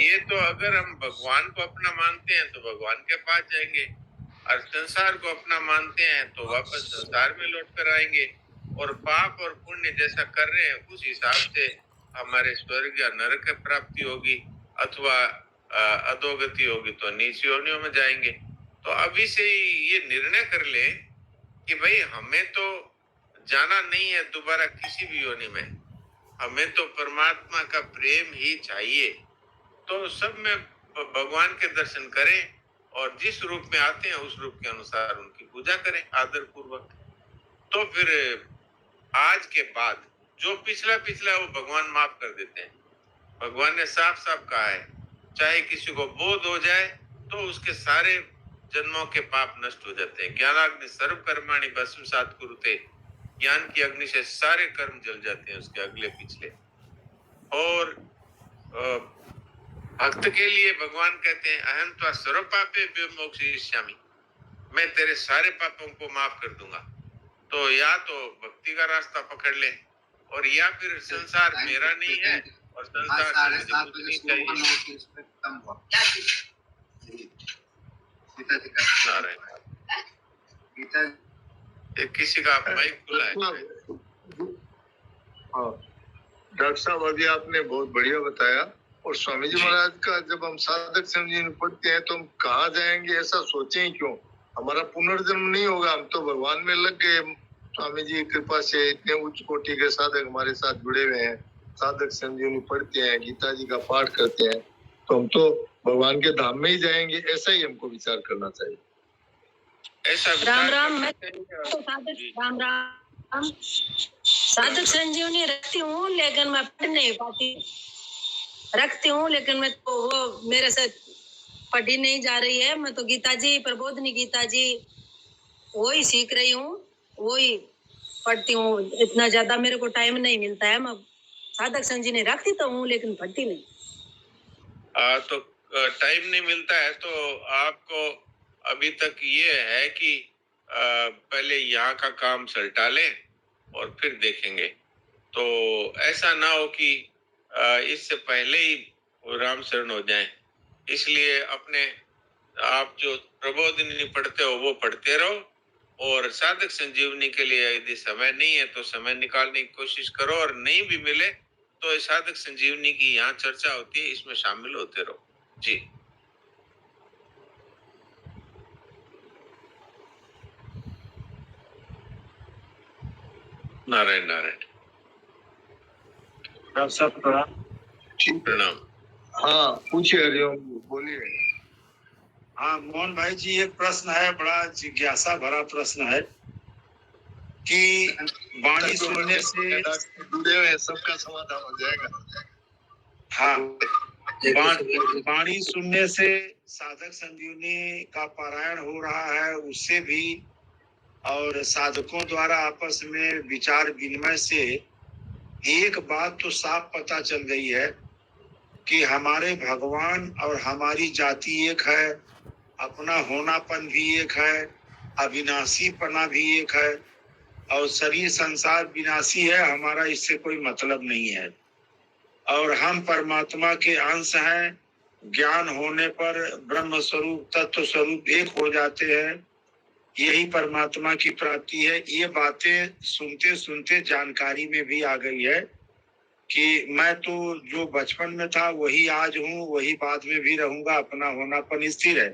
ये तो अगर हम भगवान को अपना मानते हैं तो भगवान के पास जाएंगे, और संसार को अपना मानते हैं तो वापस संसार में लौट कर आएंगे, और पाप और पुण्य जैसा कर रहे हैं उस हिसाब से हमारे स्वर्ग या नरक की प्राप्ति होगी, अथवा अधोगति होगी तो नीच योनियों में जाएंगे। तो अभी से ही ये निर्णय कर ले कि भाई हमें तो जाना नहीं है दोबारा किसी भी योनि में, हमें तो परमात्मा का प्रेम ही चाहिए। तो सब में भगवान के दर्शन करें, और जिस रूप में आते हैं उस रूप के अनुसार उनकी पूजा करें आदर पूर्वक। तो फिर आज के बाद जो पिछला पिछला वो भगवान माफ कर देते हैं। भगवान ने साफ साफ कहा है, चाहे किसी को बोध हो जाए तो उसके सारे जन्मों के पाप नष्ट हो जाते हैं। ज्ञानाग्नि सर्व कर्माणि भस्मसात् कुरुते, ज्ञान की अग्नि से सारे कर्म जल जाते हैं उसके अगले पिछले। और भक्त के लिए भगवान कहते हैं, अहम त्वा सर्व पापे मोक्षयिष्यामि, मैं तेरे सारे पापों को माफ कर दूंगा। तो या तो भक्ति का रास्ता पकड़ ले, और या फिर संसार मेरा नहीं है और संसार से मुझे कुछ नहीं चाहिए। किसी का माइक खुला है। डॉक्टर साहब अभी आपने बहुत बढ़िया बताया। और स्वामी जी महाराज का जब हम साधक संजीवनी पढ़ते हैं तो हम कहाँ जाएंगे ऐसा सोचे ही क्यों, हमारा पुनर्जन्म नहीं होगा, हम तो भगवान में लग गए। स्वामी जी की कृपा से इतने उच्च कोटि के साधक हमारे साथ जुड़े हुए हैं, साधक संजीवनी पढ़ते हैं, गीता जी का पाठ करते हैं, तो हम तो भगवान के धाम में ही जाएंगे, ऐसा ही हमको विचार करना चाहिए। ऐसा राम राम। मैं तो राम राम साधक संजीवनी रखती हूँ, लेकिन मैं पढ़ नहीं पाती। रखती हूँ लेकिन मैं तो वो मेरे से पढ़ी नहीं जा रही है। मैं तो गीता जी, प्रबोधनी गीता जी वही सीख रही हूँ, वही पढ़ती हूँ। इतना ज्यादा मेरे को टाइम नहीं मिलता है। मैं साधक संजीवनी रखती तो हूँ लेकिन पढ़ती नहीं। तो टाइम नहीं मिलता है तो आपको अभी तक ये है कि पहले यहाँ का काम सल्टा लें और फिर देखेंगे। तो ऐसा ना हो कि इससे पहले ही राम शरण हो जाएं। इसलिए अपने आप जो प्रबोधनी पढ़ते हो वो पढ़ते रहो, और साधक संजीवनी के लिए यदि समय नहीं है तो समय निकालने की कोशिश करो, और नहीं भी मिले तो साधक संजीवनी की यहाँ चर्चा होती है, इसमें शामिल होते रहो जी। नारायण नारायण। प्रणाम। हाँ पूछिए, हरिओम बोलिए। हाँ मोहन भाई जी, एक प्रश्न है, बड़ा जिज्ञासा भरा प्रश्न है कि वाणी सुनने से जुड़े हुए सबका समाधान हो जाएगा। हाँ, वाणी सुनने से साधक संजीवनी का पारायण हो रहा है, उससे भी और साधकों द्वारा आपस में विचार विनिमय से एक बात तो साफ पता चल गई है कि हमारे भगवान और हमारी जाति एक है, अपना होनापन भी एक है, अविनाशी पना भी एक है, और शरीर संसार विनाशी है, हमारा इससे कोई मतलब नहीं है, और हम परमात्मा के अंश हैं। ज्ञान होने पर ब्रह्म स्वरूप तत्व स्वरूप एक हो जाते हैं, यही परमात्मा की प्राप्ति है। ये बातें सुनते सुनते जानकारी में भी आ गई है कि मैं तो जो बचपन में था वही आज हूँ, वही बाद में भी रहूंगा, अपना होनापन स्थिर है।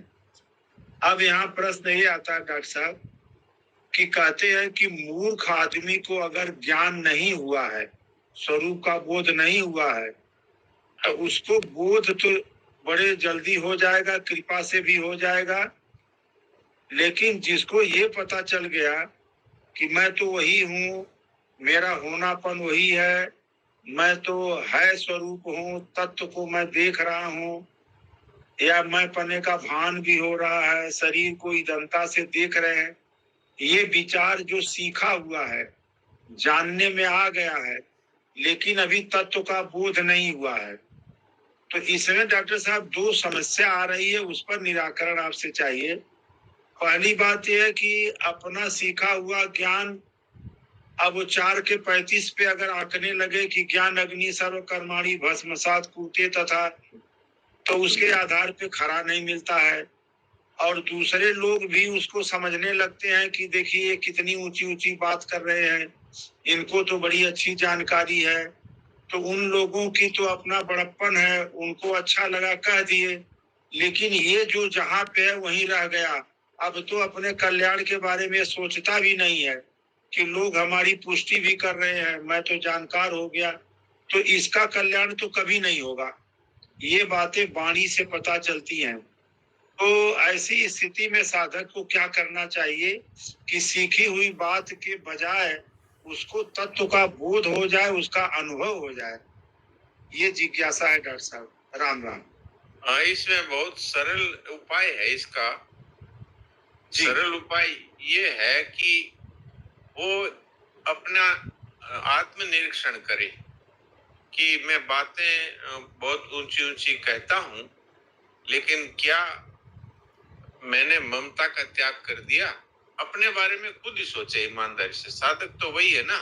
अब यहाँ प्रश्न ये आता है डॉक्टर साहब कि कहते हैं कि मूर्ख आदमी को अगर ज्ञान नहीं हुआ है, स्वरूप का बोध नहीं हुआ है, तो उसको बोध तो बड़े जल्दी हो जाएगा, कृपा से भी हो जाएगा, लेकिन जिसको ये पता चल गया कि मैं तो वही हूँ, मेरा होनापन वही है, मैं तो है स्वरूप हूँ, तत्व को मैं देख रहा हूँ, या मैं पने का भान भी हो रहा है, शरीर को इदंता से देख रहे हैं, ये विचार जो सीखा हुआ है, जानने में आ गया है, लेकिन अभी तत्व का बोध नहीं हुआ है। तो इसमें डॉक्टर साहब दो समस्या आ रही है, उस पर निराकरण आपसे चाहिए। पहली बात यह है कि अपना सीखा हुआ ज्ञान अब 4 के 35 पे अगर आंकने लगे कि ज्ञान अग्नि सर्व कर्माणि भस्मसात् कुरुते तथा, तो उसके आधार पे खरा नहीं मिलता है, और दूसरे लोग भी उसको समझने लगते हैं कि देखिए कितनी ऊंची ऊंची बात कर रहे हैं, इनको तो बड़ी अच्छी जानकारी है। तो उन लोगों की तो अपना बड़प्पन है, उनको अच्छा लगा कह दिए, लेकिन ये जो जहां पे है वहीं रह गया। अब तो अपने कल्याण के बारे में सोचता भी नहीं है कि लोग हमारी पुष्टि भी कर रहे हैं, मैं तो जानकार हो गया, तो इसका कल्याण तो कभी नहीं होगा। ये बातें वाणी से पता चलती हैं। तो ऐसी स्थिति में साधक को क्या करना चाहिए कि सीखी हुई बात के बजाय उसको तत्व का बोध हो जाए, उसका अनुभव हो जाए। ये जिज्ञासा है डॉक्टर साहब। राम राम। हाँ, इसमें बहुत सरल उपाय है इसका। जी। सरल उपाय ये है कि वो अपना आत्मनिरीक्षण करे कि मैं बातें बहुत ऊंची ऊंची कहता हूँ, लेकिन क्या मैंने ममता का त्याग कर दिया? अपने बारे में खुद ही सोचे ईमानदारी से। साधक तो वही है ना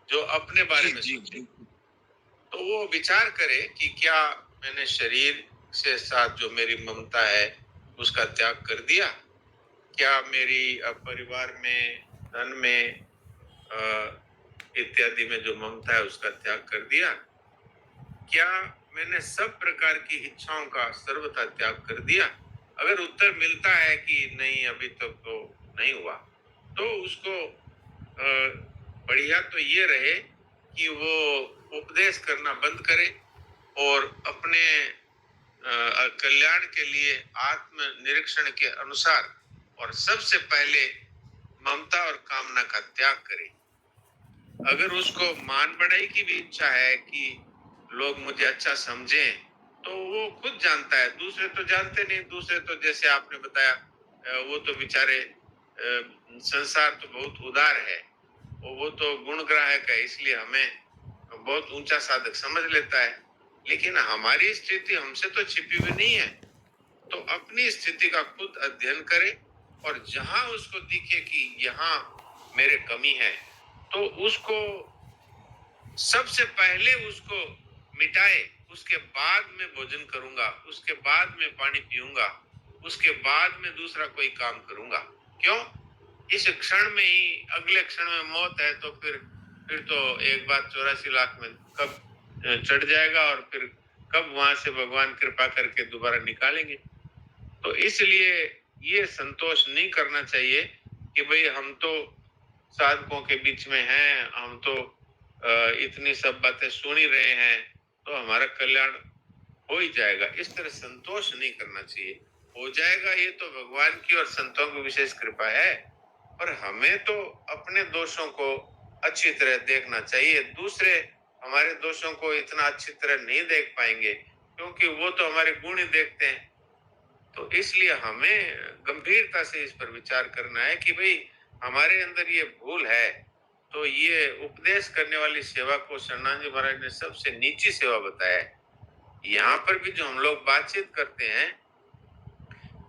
जो अपने बारे में सोचे। तो वो विचार करे कि क्या मैंने शरीर से साथ जो मेरी ममता है उसका त्याग कर दिया? क्या मेरी परिवार में, धन में इत्यादि में जो ममता है उसका त्याग कर दिया? क्या मैंने सब प्रकार की इच्छाओं का सर्वथा त्याग कर दिया? अगर उत्तर मिलता है कि नहीं, अभी तक तो नहीं हुआ, तो उसको बढ़िया तो ये रहे कि वो उपदेश करना बंद करे और अपने कल्याण के लिए आत्म निरीक्षण के अनुसार और सबसे पहले ममता और कामना का त्याग करे। अगर उसको मान बढ़ाई की भी इच्छा है कि लोग मुझे अच्छा समझें, तो वो खुद जानता है, दूसरे तो जानते नहीं। दूसरे तो जैसे आपने बताया, वो तो बेचारे, संसार तो बहुत उदार है, वो तो गुणग्राहक है, इसलिए हमें बहुत ऊंचा साधक समझ लेता है। लेकिन हमारी स्थिति हमसे तो छिपी हुई नहीं है। तो अपनी स्थिति का खुद अध्ययन करे और जहां उसको दिखे कि यहाँ मेरे कमी है, तो उसको सबसे पहले उसको मिटाए। उसके बाद में भोजन करूंगा, उसके बाद में पानी पीऊंगा, उसके बाद में दूसरा कोई काम करूंगा। क्यों? इस क्षण में ही, अगले क्षण में मौत है, तो फिर तो एक बात 84 लाख में कब चढ़ जाएगा और फिर कब वहां से भगवान कृपा करके दोबारा निकालेंगे। तो इसलिए ये संतोष नहीं करना चाहिए कि भाई हम तो साधकों के बीच में हैं, हम तो इतनी सब बातें सुन ही रहे हैं, तो हमारा कल्याण हो ही जाएगा। इस तरह संतोष नहीं करना चाहिए। हो जाएगा ये तो भगवान की और संतों की विशेष कृपा है, पर हमें तो अपने दोषों को अच्छी तरह देखना चाहिए। दूसरे हमारे दोषों को इतना अच्छी तरह नहीं देख पाएंगे, क्योंकि वो तो हमारे गुण ही देखते हैं। तो इसलिए हमें गंभीरता से इस पर विचार करना है कि भाई हमारे अंदर ये भूल है। तो ये उपदेश करने वाली सेवा को शरणानंद जी महाराज ने सबसे नीची सेवा बताया है। यहाँ पर भी जो हम लोग बातचीत करते हैं,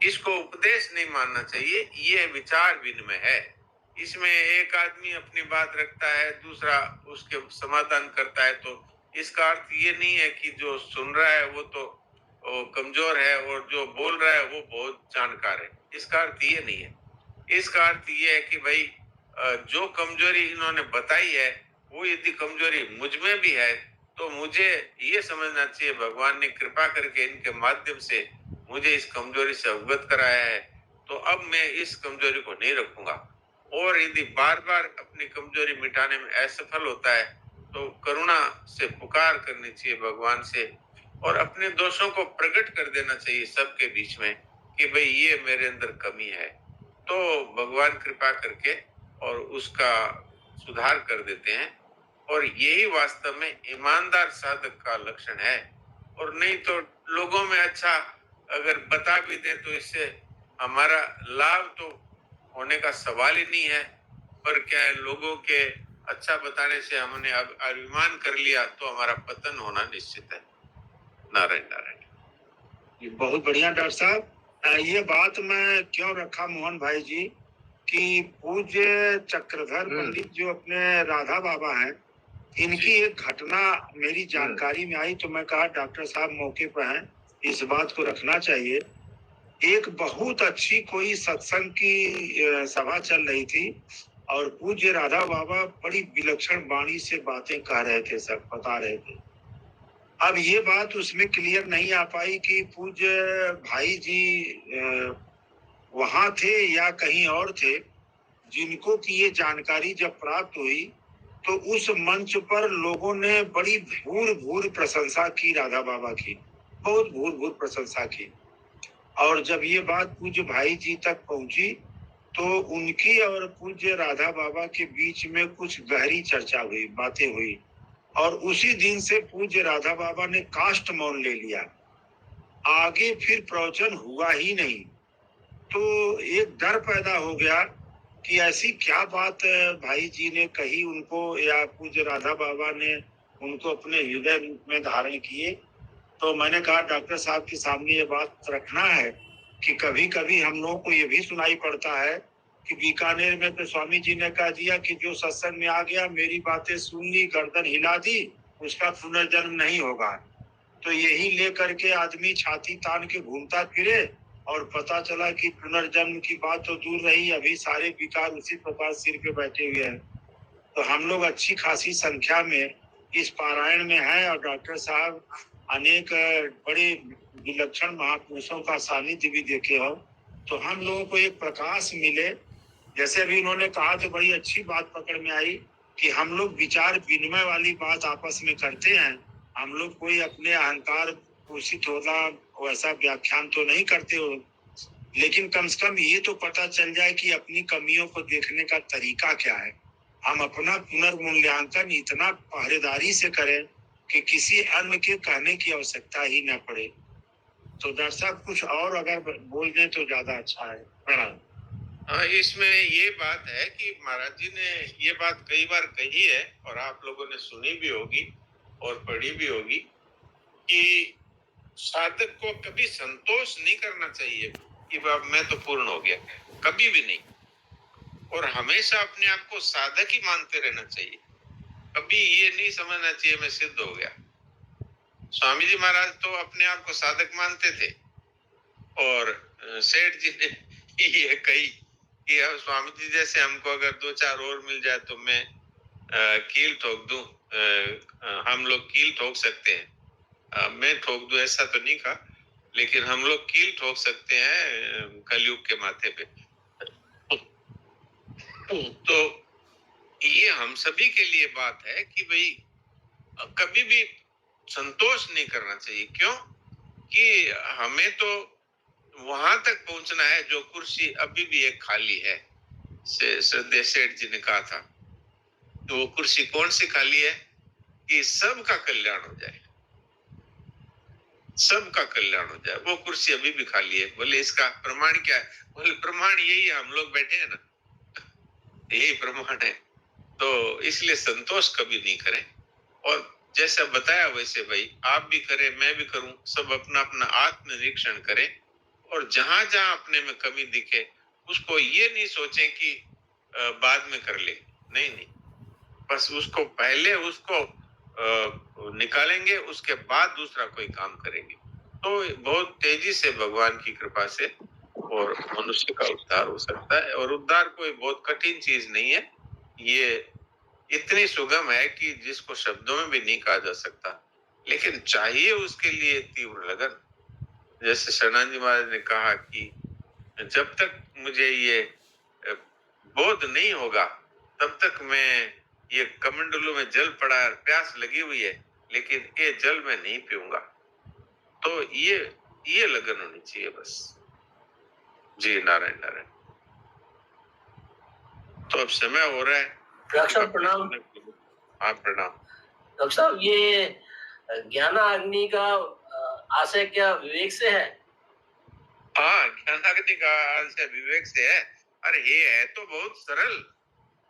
इसको उपदेश नहीं मानना चाहिए, ये विचार विनिमय है। इसमें एक आदमी अपनी बात रखता है, दूसरा उसके समाधान करता है, तो इसका अर्थ ये नहीं है कि जो सुन रहा है वो तो कमजोर है और जो बोल रहा है वो बहुत जानकार है। इसका अर्थ ये नहीं है। इसका अर्थ ये है कि भाई जो कमजोरी इन्होंने बताई है, वो यदि कमजोरी मुझ में भी है, तो मुझे ये समझना चाहिए भगवान ने कृपा करके इनके माध्यम से मुझे इस कमजोरी से अवगत कराया है, तो अब मैं इस कमजोरी को नहीं रखूंगा। और यदि बार बार अपनी कमजोरी मिटाने में असफल होता है, तो करुणा से पुकार करनी चाहिए भगवान से और अपने दोषों को प्रकट कर देना चाहिए सबके बीच में कि भाई ये मेरे अंदर कमी है। तो भगवान कृपा करके और उसका सुधार कर देते हैं, और यही वास्तव में ईमानदार साधक का लक्षण है। और नहीं तो लोगों में अच्छा अगर बता भी दे तो इससे हमारा लाभ तो होने का सवाल ही नहीं है, पर क्या है, लोगों के अच्छा बताने से हमने अब अभिमान कर लिया तो हमारा पतन होना निश्चित है। नारायण नारायण। ये बहुत बढ़िया डॉक्टर साहब। ये बात मैं क्यों रखा मोहन भाई जी कि पूज्य चक्रधर पंडित जो अपने राधा बाबा हैं, इनकी एक घटना मेरी जानकारी में आई, तो मैं कहा डॉक्टर साहब मौके पर हैं इस बात को रखना चाहिए। एक बहुत अच्छी कोई सत्संग की सभा चल रही थी और पूज्य राधा बाबा बड़ी विलक्षण वाणी से बातें कह रहे थे, सब बता रहे थे। अब ये बात उसमें क्लियर नहीं आ पाई कि पूज्य भाई जी वहां थे या कहीं और थे, जिनको की ये जानकारी जब प्राप्त हुई तो उस मंच पर लोगों ने बड़ी भूर भूर प्रशंसा की राधा बाबा की, बहुत भूर भूर प्रशंसा की। और जब ये बात पूज्य भाई जी तक पहुंची तो उनकी और पूज्य राधा बाबा के बीच में कुछ गहरी चर्चा हुई, बातें हुई, और उसी दिन से पूज्य राधा बाबा ने काष्ठ मौन ले लिया। आगे फिर प्रवचन हुआ ही नहीं। तो एक डर पैदा हो गया कि ऐसी क्या बात भाई जी ने कही उनको, या पूज्य राधा बाबा ने उनको अपने हृदय रूप में धारण किए। तो मैंने कहा डॉक्टर साहब के सामने ये बात रखना है कि कभी कभी हम लोगों को ये भी सुनाई पड़ता है कि बीकानेर में तो स्वामी जी ने कह दिया कि जो सत्संग में आ गया, मेरी बातें सुन ली, गर्दन हिला दी, उसका पुनर्जन्म नहीं होगा। तो यही लेकर के आदमी छाती तान के घूमता फिरे और पता चला कि पुनर्जन्म की बात तो दूर रही, अभी सारे विकार उसी प्रकार सिर पे बैठे हुए हैं। तो हम लोग अच्छी खासी संख्या में इस पारायण में हैं और डॉक्टर साहब अनेक बड़े विलक्षण महापुरुषों का सानिध्य भी देखे हो, तो हम लोगों को एक प्रकाश मिले। जैसे अभी उन्होंने कहा तो बड़ी अच्छी बात पकड़ में आई कि हम लोग विचार विनिमय वाली बात आपस में करते हैं, हम लोग कोई अपने अहंकार पोषित होना वैसा व्याख्यान तो नहीं करते हो, लेकिन कम से कम ये तो पता चल जाए कि अपनी कमियों को देखने का तरीका क्या है। हम अपना पुनर्मूल्यांकन इतना पहरेदारी से करें कि किसी अन्य के कहने की आवश्यकता ही न पड़े। तो डॉक्टर साहब कुछ और अगर बोल दें तो ज्यादा अच्छा है। प्रणाम। हाँ, इसमें ये बात है कि महाराज जी ने ये बात कई बार कही है और आप लोगों ने सुनी भी होगी और पढ़ी भी होगी कि साधक को कभी संतोष नहीं करना चाहिए कि बाब मैं तो पूर्ण हो गया, कभी भी नहीं। और हमेशा अपने आप को साधक ही मानते रहना चाहिए, कभी ये नहीं समझना चाहिए मैं सिद्ध हो गया। स्वामी जी महाराज तो अपने आप को साधक मानते थे और सेठ जी ने ये कही कि अब स्वामी जी जैसे हमको अगर 2-4 और मिल जाए तो मैं कील ठोक दूं, हम लोग कील ठोक सकते हैं, मैं ठोक दूं ऐसा तो नहीं कहा, लेकिन हम लोग कील ठोक सकते हैं कलयुग के माथे पे। तो ये हम सभी के लिए बात है कि भाई कभी भी संतोष नहीं करना चाहिए। क्यों कि हमें तो वहां तक पहुंचना है जो कुर्सी अभी भी एक खाली है। श्रद्धेय सेठ जी ने कहा था, तो वो कुर्सी कौन सी खाली है कि सबका कल्याण हो जाए, सबका कल्याण हो जाए, वो कुर्सी अभी भी खाली है। बोले इसका प्रमाण क्या है? बोले प्रमाण यही है, हम लोग बैठे हैं ना, यही प्रमाण है। तो इसलिए संतोष कभी नहीं करें और जैसा बताया वैसे भाई आप भी करें, मैं भी करूं, सब अपना अपना आत्मनिरीक्षण करें और जहां जहां अपने में कमी दिखे उसको ये नहीं सोचें कि बाद में कर ले, नहीं नहीं, बस उसको पहले उसको निकालेंगे, उसके बाद दूसरा कोई काम करेंगे तो बहुत तेजी से भगवान की कृपा से और मनुष्य का उद्धार हो सकता है। और उद्धार कोई बहुत कठिन चीज नहीं है, ये इतनी सुगम है कि जिसको शब्दों में भी नहीं कहा जा सकता, लेकिन चाहिए उसके लिए तीव्र लगन। जैसे शरणानंद जी महाराज ने कहा कि जब तक मुझे ये बोध नहीं होगा तब तक मैं, ये कमंडलों में जल पड़ा है, प्यास लगी हुई है, लेकिन ये जल मैं नहीं पीऊंगा। तो ये लगन होनी चाहिए बस। जी नारायण नारायण। तो अब समय हो रहा है। डॉक्टर साहब प्रणाम। हाँ प्रणाम। डॉक्टर साहब ये ज्ञानाग्नि का आशय क्या विवेक से है? हाँ, ज्ञानाग्नि का आशय विवेक से है। अरे ये है तो बहुत सरल,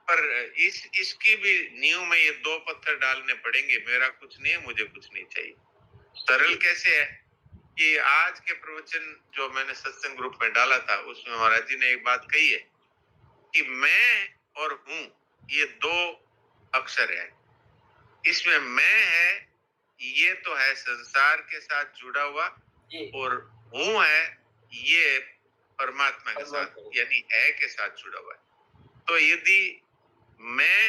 पर इसकी भी नींव में ये 2 पत्थर डालने पड़ेंगे। मेरा कुछ नहीं है, मुझे कुछ नहीं चाहिए। सरल कैसे है कि आज के प्रवचन जो मैंने सत्संग ग्रुप में डाला था उसमें महाराज जी ने एक बात कही है कि मैं और हूं ये 2 अक्षर है। इसमें मैं है, ये तो है संसार के साथ जुड़ा हुआ जी और हूँ है ये परमात्मा के साथ यानी है के साथ जुड़ा हुआ है। तो यदि मैं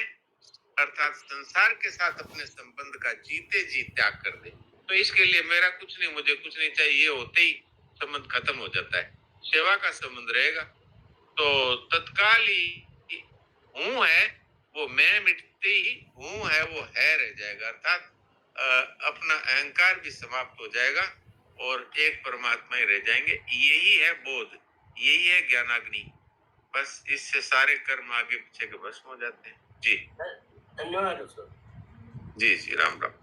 अर्थात संसार के साथ अपने संबंध का जीते जी त्याग कर दे तो इसके लिए मेरा कुछ नहीं, मुझे कुछ नहीं चाहिए, ये होते ही संबंध खत्म हो जाता है, सेवा का संबंध रहेगा। तो तत्काल ही हूँ है वो मैं मिटते ही हूँ है वो है रह जाएगा, अर्थात अपना अहंकार भी समाप्त हो जाएगा और एक परमात्मा ही रह जाएंगे। यही है बोध, यही है ज्ञानाग्नि। बस इससे सारे कर्म आगे पीछे के भस्म हो जाते हैं। जी धन्यवाद सर। जी जी, राम राम।